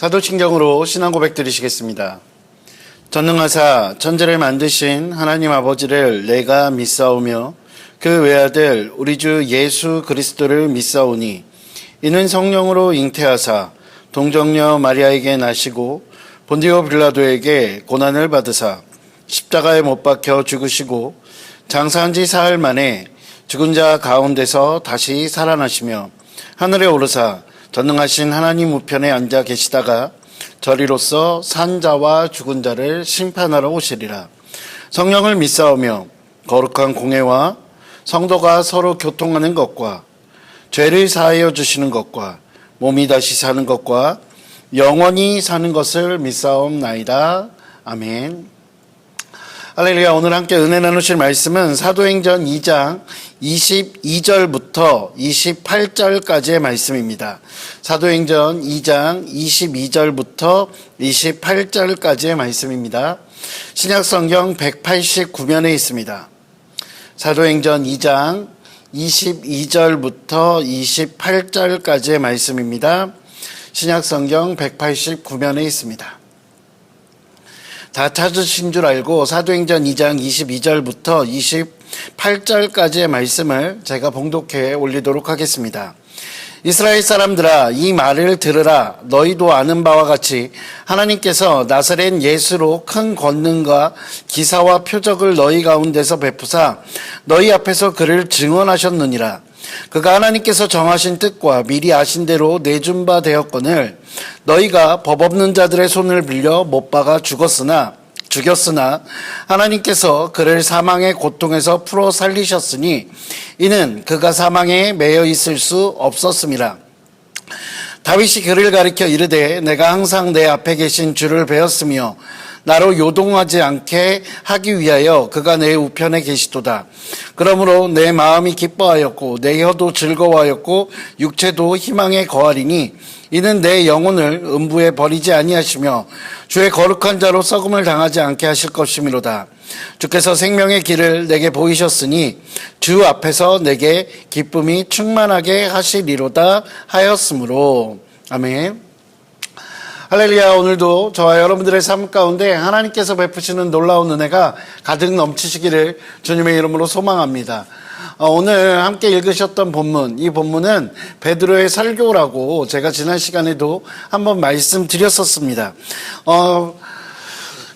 사도신경으로 신앙 고백 드리시겠습니다. 전능하사 천지를 만드신 하나님 아버지를 내가 믿사오며 그 외아들 우리 주 예수 그리스도를 믿사오니 이는 성령으로 잉태하사 동정녀 마리아에게 나시고 본디오 빌라도에게 고난을 받으사 십자가에 못 박혀 죽으시고 장사한 지 사흘 만에 죽은 자 가운데서 다시 살아나시며 하늘에 오르사 전능하신 하나님 우편에 앉아 계시다가 저리로서 산 자와 죽은 자를 심판하러 오시리라. 성령을 믿사오며 거룩한 공회와 성도가 서로 교통하는 것과 죄를 사하여 주시는 것과 몸이 다시 사는 것과 영원히 사는 것을 믿사옵나이다. 아멘. 할렐루야. 오늘 함께 은혜 나누실 말씀은 사도행전 2장 22절부터 28절까지의 말씀입니다. 사도행전 2장 22절부터 28절까지의 말씀입니다. 신약성경 189면에 있습니다. 사도행전 2장 22절부터 28절까지의 말씀입니다. 신약성경 189면에 있습니다. 다 찾으신 줄 알고 사도행전 2장 22절부터 28절까지의 말씀을 제가 봉독해 올리도록 하겠습니다. 이스라엘 사람들아, 이 말을 들으라. 너희도 아는 바와 같이 하나님께서 나사렛 예수로 큰 권능과 기사와 표적을 너희 가운데서 베푸사 너희 앞에서 그를 증언하셨느니라. 그가 하나님께서 정하신 뜻과 미리 아신 대로 내준 바 되었거늘 너희가 법 없는 자들의 손을 빌려 못 박아 죽였으나 하나님께서 그를 사망의 고통에서 풀어 살리셨으니 이는 그가 사망에 매여 있을 수 없었음이라. 다윗이 그를 가리켜 이르되 내가 항상 내 앞에 계신 주를 배웠으며 나로 요동하지 않게 하기 위하여 그가 내 우편에 계시도다. 그러므로 내 마음이 기뻐하였고 내 혀도 즐거워하였고 육체도 희망에 거하리니 이는 내 영혼을 음부에 버리지 아니하시며 주의 거룩한 자로 썩음을 당하지 않게 하실 것이미로다. 주께서 생명의 길을 내게 보이셨으니 주 앞에서 내게 기쁨이 충만하게 하시리로다 하였으므로. 아멘. 할렐루야. 오늘도 저와 여러분들의 삶 가운데 하나님께서 베푸시는 놀라운 은혜가 가득 넘치시기를 주님의 이름으로 소망합니다. 오늘 함께 읽으셨던 본문, 이 본문은 베드로의 설교라고 제가 지난 시간에도 한번 말씀드렸었습니다.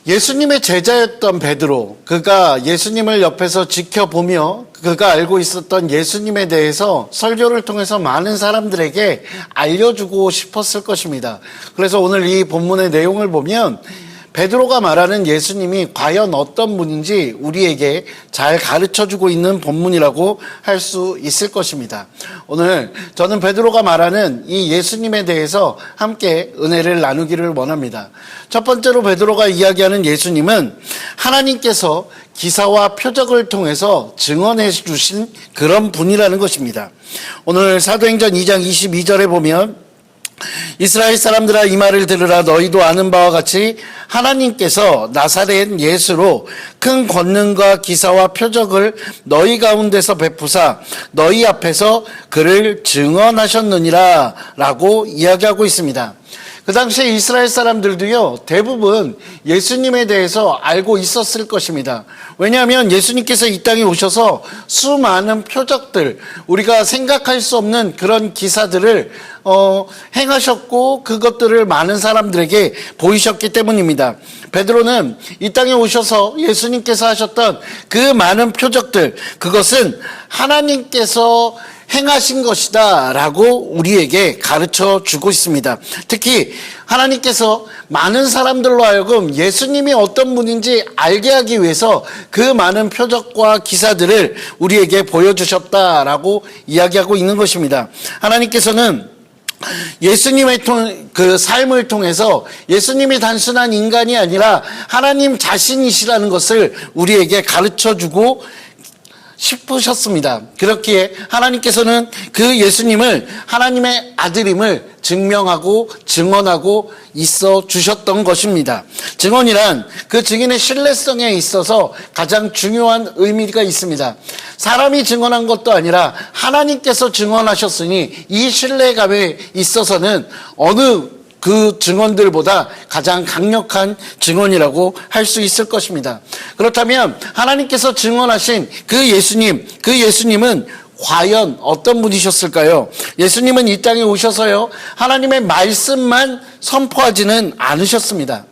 예수님의 제자였던 베드로, 그가 예수님을 옆에서 지켜보며 그가 알고 있었던 예수님에 대해서 설교를 통해서 많은 사람들에게 알려주고 싶었을 것입니다. 그래서 오늘 이 본문의 내용을 보면 베드로가 말하는 예수님이 과연 어떤 분인지 우리에게 잘 가르쳐주고 있는 본문이라고 할 수 있을 것입니다. 오늘 저는 베드로가 말하는 이 예수님에 대해서 함께 은혜를 나누기를 원합니다. 첫 번째로 베드로가 이야기하는 예수님은 하나님께서 기사와 표적을 통해서 증언해 주신 그런 분이라는 것입니다. 오늘 사도행전 2장 22절에 보면 이스라엘 사람들아, 이 말을 들으라. 너희도 아는 바와 같이 하나님께서 나사렛 예수로 큰 권능과 기사와 표적을 너희 가운데서 베푸사 너희 앞에서 그를 증언하셨느니라 라고 이야기하고 있습니다. 그 당시에 이스라엘 사람들도요, 대부분 예수님에 대해서 알고 있었을 것입니다. 왜냐하면 예수님께서 이 땅에 오셔서 수많은 표적들, 우리가 생각할 수 없는 그런 기사들을 행하셨고 그것들을 많은 사람들에게 보이셨기 때문입니다. 베드로는 이 땅에 오셔서 예수님께서 하셨던 그 많은 표적들, 그것은 하나님께서 행하신 것이다 라고 우리에게 가르쳐 주고 있습니다. 특히 하나님께서 많은 사람들로 하여금 예수님이 어떤 분인지 알게 하기 위해서 그 많은 표적과 기사들을 우리에게 보여주셨다라고 이야기하고 있는 것입니다. 하나님께서는 예수님의 그 삶을 통해서 예수님이 단순한 인간이 아니라 하나님 자신이시라는 것을 우리에게 가르쳐주고 싶으셨습니다. 그렇기에 하나님께서는 그 예수님을 하나님의 아들임을 증명하고 증언하고 있어 주셨던 것입니다. 증언이란 그 증인의 신뢰성에 있어서 가장 중요한 의미가 있습니다. 사람이 증언한 것도 아니라 하나님께서 증언하셨으니 이 신뢰감에 있어서는 어느 그 증언들보다 가장 강력한 증언이라고 할 수 있을 것입니다. 그렇다면 하나님께서 증언하신 그 예수님은 과연 어떤 분이셨을까요? 예수님은 이 땅에 오셔서요, 하나님의 말씀만 선포하지는 않으셨습니다.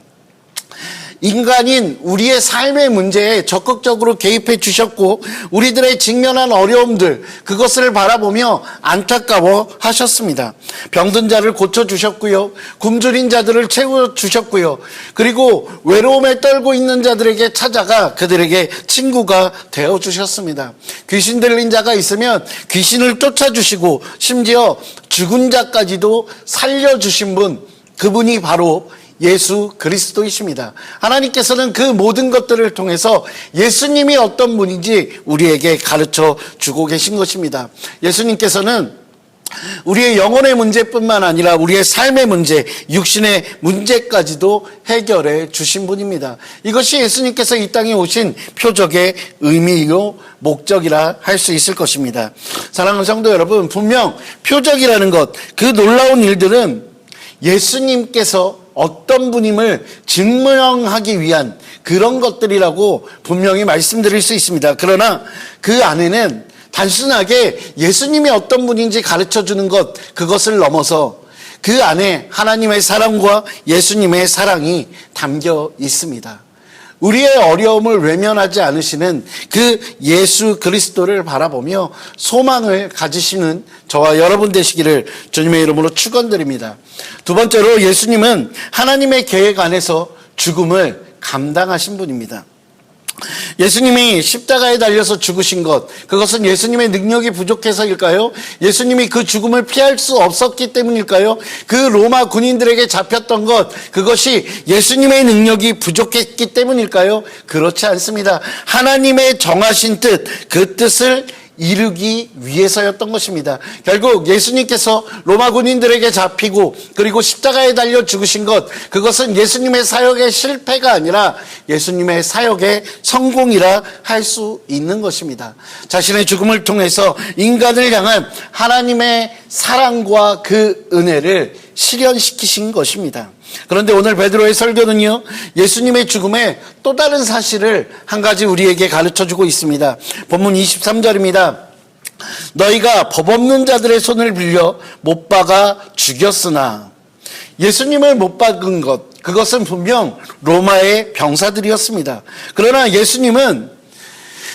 인간인 우리의 삶의 문제에 적극적으로 개입해 주셨고, 우리들의 직면한 어려움들, 그것을 바라보며 안타까워 하셨습니다. 병든 자를 고쳐주셨고요, 굶주린 자들을 채워주셨고요, 그리고 외로움에 떨고 있는 자들에게 찾아가 그들에게 친구가 되어주셨습니다. 귀신 들린 자가 있으면 귀신을 쫓아주시고, 심지어 죽은 자까지도 살려주신 분, 그분이 바로 예수 그리스도이십니다. 하나님께서는 그 모든 것들을 통해서 예수님이 어떤 분인지 우리에게 가르쳐 주고 계신 것입니다. 예수님께서는 우리의 영혼의 문제뿐만 아니라 우리의 삶의 문제, 육신의 문제까지도 해결해 주신 분입니다. 이것이 예수님께서 이 땅에 오신 표적의 의미요 목적이라 할 수 있을 것입니다. 사랑하는 성도 여러분, 분명 표적이라는 것, 그 놀라운 일들은 예수님께서 어떤 분임을 증명하기 위한 그런 것들이라고 분명히 말씀드릴 수 있습니다. 그러나 그 안에는 단순하게 예수님이 어떤 분인지 가르쳐주는 것, 그것을 넘어서 그 안에 하나님의 사랑과 예수님의 사랑이 담겨 있습니다. 우리의 어려움을 외면하지 않으시는 그 예수 그리스도를 바라보며 소망을 가지시는 저와 여러분 되시기를 주님의 이름으로 축원드립니다. 두 번째로, 예수님은 하나님의 계획 안에서 죽음을 감당하신 분입니다. 예수님이 십자가에 달려서 죽으신 것, 그것은 예수님의 능력이 부족해서일까요? 예수님이 그 죽음을 피할 수 없었기 때문일까요? 그 로마 군인들에게 잡혔던 것, 그것이 예수님의 능력이 부족했기 때문일까요? 그렇지 않습니다. 하나님의 정하신 뜻, 그 뜻을 이루기 위해서였던 것입니다. 결국 예수님께서 로마 군인들에게 잡히고 그리고 십자가에 달려 죽으신 것, 그것은 예수님의 사역의 실패가 아니라 예수님의 사역의 성공이라 할 수 있는 것입니다. 자신의 죽음을 통해서 인간을 향한 하나님의 사랑과 그 은혜를 실현시키신 것입니다. 그런데 오늘 베드로의 설교는요, 예수님의 죽음의 또 다른 사실을 한 가지 우리에게 가르쳐주고 있습니다. 본문 23절입니다. 너희가 법 없는 자들의 손을 빌려 못 박아 죽였으나, 예수님을 못 박은 것, 그것은 분명 로마의 병사들이었습니다. 그러나 예수님은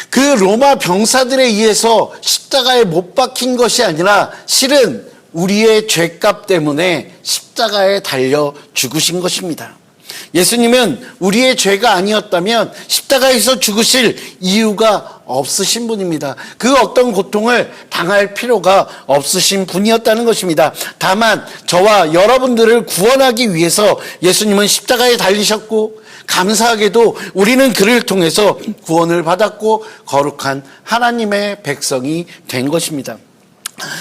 그 로마 병사들에 의해서 십자가에 못 박힌 것이 아니라 실은 우리의 죄값 때문에 십자가에 달려 죽으신 것입니다. 예수님은 우리의 죄가 아니었다면 십자가에서 죽으실 이유가 없으신 분입니다. 그 어떤 고통을 당할 필요가 없으신 분이었다는 것입니다. 다만 저와 여러분들을 구원하기 위해서 예수님은 십자가에 달리셨고, 감사하게도 우리는 그를 통해서 구원을 받았고 거룩한 하나님의 백성이 된 것입니다.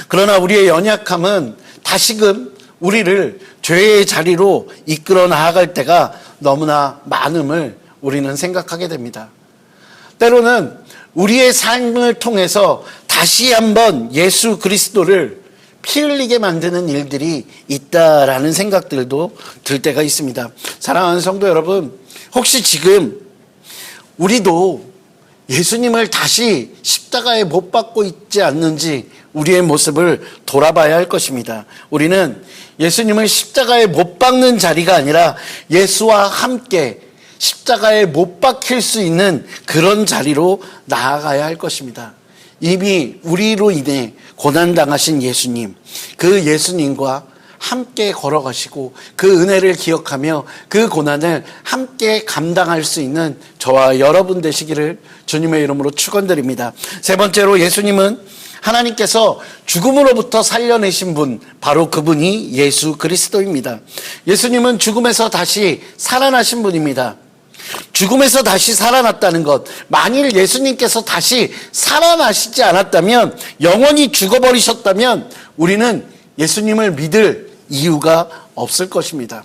그러나 우리의 연약함은 다시금 우리를 죄의 자리로 이끌어 나아갈 때가 너무나 많음을 우리는 생각하게 됩니다. 때로는 우리의 삶을 통해서 다시 한번 예수 그리스도를 피 흘리게 만드는 일들이 있다라는 생각들도 들 때가 있습니다. 사랑하는 성도 여러분, 혹시 지금 우리도 예수님을 다시 십자가에 못 박고 있지 않는지 우리의 모습을 돌아봐야 할 것입니다. 우리는 예수님을 십자가에 못 박는 자리가 아니라 예수와 함께 십자가에 못 박힐 수 있는 그런 자리로 나아가야 할 것입니다. 이미 우리로 인해 고난당하신 예수님, 그 예수님과 함께 걸어가시고 그 은혜를 기억하며 그 고난을 함께 감당할 수 있는 저와 여러분 되시기를 주님의 이름으로 축원드립니다. 세 번째로, 예수님은 하나님께서 죽음으로부터 살려내신 분, 바로 그분이 예수 그리스도입니다. 예수님은 죽음에서 다시 살아나신 분입니다. 죽음에서 다시 살아났다는 것, 만일 예수님께서 다시 살아나시지 않았다면, 영원히 죽어버리셨다면 우리는 예수님을 믿을 이유가 없을 것입니다.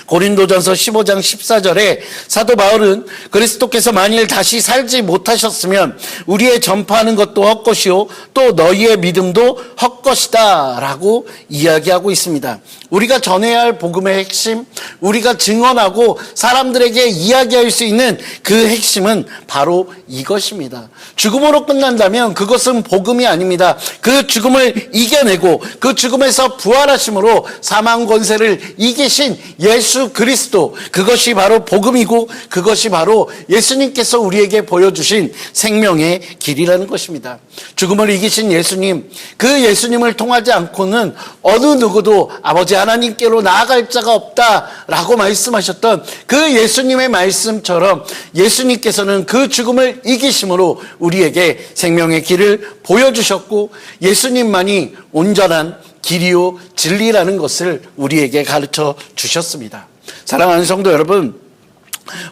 고린도전서 15장 14절에 사도 바울은 그리스도께서 만일 다시 살지 못하셨으면 우리의 전파하는 것도 헛것이요 또 너희의 믿음도 헛것이다 라고 이야기하고 있습니다. 우리가 전해야 할 복음의 핵심, 우리가 증언하고 사람들에게 이야기할 수 있는 그 핵심은 바로 이것입니다. 죽음으로 끝난다면 그것은 복음이 아닙니다. 그 죽음을 이겨내고 그 죽음에서 부활하심으로 사망 권세를 이기신 예수 그리스도, 그것이 바로 복음이고 그것이 바로 예수님께서 우리에게 보여주신 생명의 길이라는 것입니다. 죽음을 이기신 예수님, 그 예수님을 통하지 않고는 어느 누구도 아버지 하나님께로 나아갈 자가 없다라고 말씀하셨던 그 예수님의 말씀처럼 예수님께서는 그 죽음을 이기심으로 우리에게 생명의 길을 보여주셨고 예수님만이 온전한 길이요 진리라는 것을 우리에게 가르쳐 주셨습니다. 사랑하는 성도 여러분,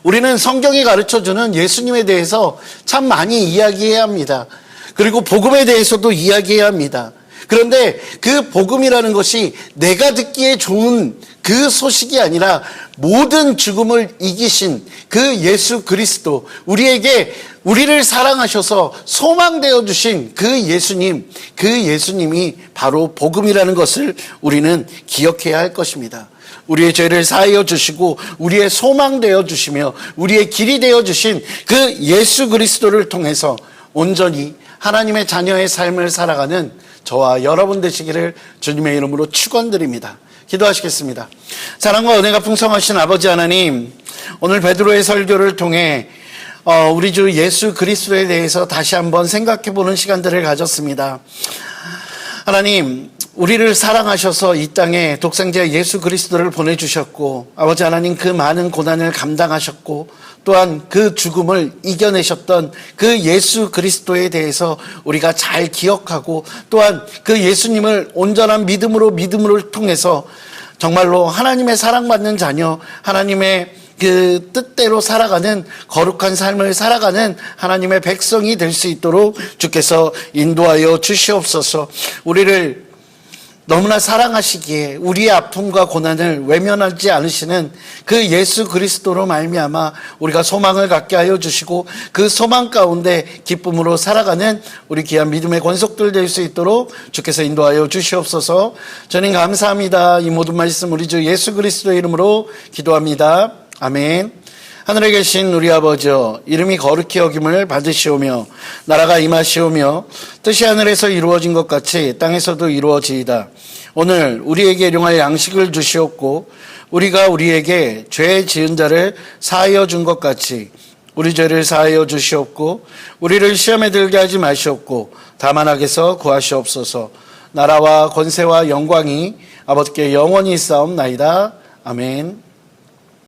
우리는 성경이 가르쳐주는 예수님에 대해서 참 많이 이야기해야 합니다. 그리고 복음에 대해서도 이야기해야 합니다. 그런데 그 복음이라는 것이 내가 듣기에 좋은 그 소식이 아니라 모든 죽음을 이기신 그 예수 그리스도, 우리를 사랑하셔서 소망되어 주신 그 예수님, 그 예수님이 바로 복음이라는 것을 우리는 기억해야 할 것입니다. 우리의 죄를 사하여 주시고 우리의 소망 되어 주시며 우리의 길이 되어 주신 그 예수 그리스도를 통해서 온전히 하나님의 자녀의 삶을 살아가는 저와 여러분 되시기를 주님의 이름으로 축원드립니다. 기도하시겠습니다. 사랑과 은혜가 풍성하신 아버지 하나님, 오늘 베드로의 설교를 통해 우리 주 예수 그리스도에 대해서 다시 한번 생각해보는 시간들을 가졌습니다. 하나님, 우리를 사랑하셔서 이 땅에 독생자 예수 그리스도를 보내주셨고 아버지 하나님 그 많은 고난을 감당하셨고 또한 그 죽음을 이겨내셨던 그 예수 그리스도에 대해서 우리가 잘 기억하고 또한 그 예수님을 온전한 믿음으로 통해서 정말로 하나님의 사랑받는 자녀, 하나님의 그 뜻대로 살아가는 거룩한 삶을 살아가는 하나님의 백성이 될 수 있도록 주께서 인도하여 주시옵소서. 우리를 너무나 사랑하시기에 우리의 아픔과 고난을 외면하지 않으시는 그 예수 그리스도로 말미암아 우리가 소망을 갖게 하여 주시고 그 소망 가운데 기쁨으로 살아가는 우리 귀한 믿음의 권속들 될 수 있도록 주께서 인도하여 주시옵소서. 저는 감사합니다. 이 모든 말씀 우리 주 예수 그리스도의 이름으로 기도합니다. 아멘. 하늘에 계신 우리 아버지여, 이름이 거룩히 여김을 받으시오며 나라가 임하시오며 뜻이 하늘에서 이루어진 것 같이 땅에서도 이루어지이다. 오늘 우리에게 일용할 양식을 주시옵고 우리가 우리에게 죄 지은 자를 사하여 준 것 같이 우리 죄를 사하여 주시옵고 우리를 시험에 들게 하지 마시옵고 다만 악에서 구하시옵소서. 나라와 권세와 영광이 아버지께 영원히 있사옵나이다. 아멘.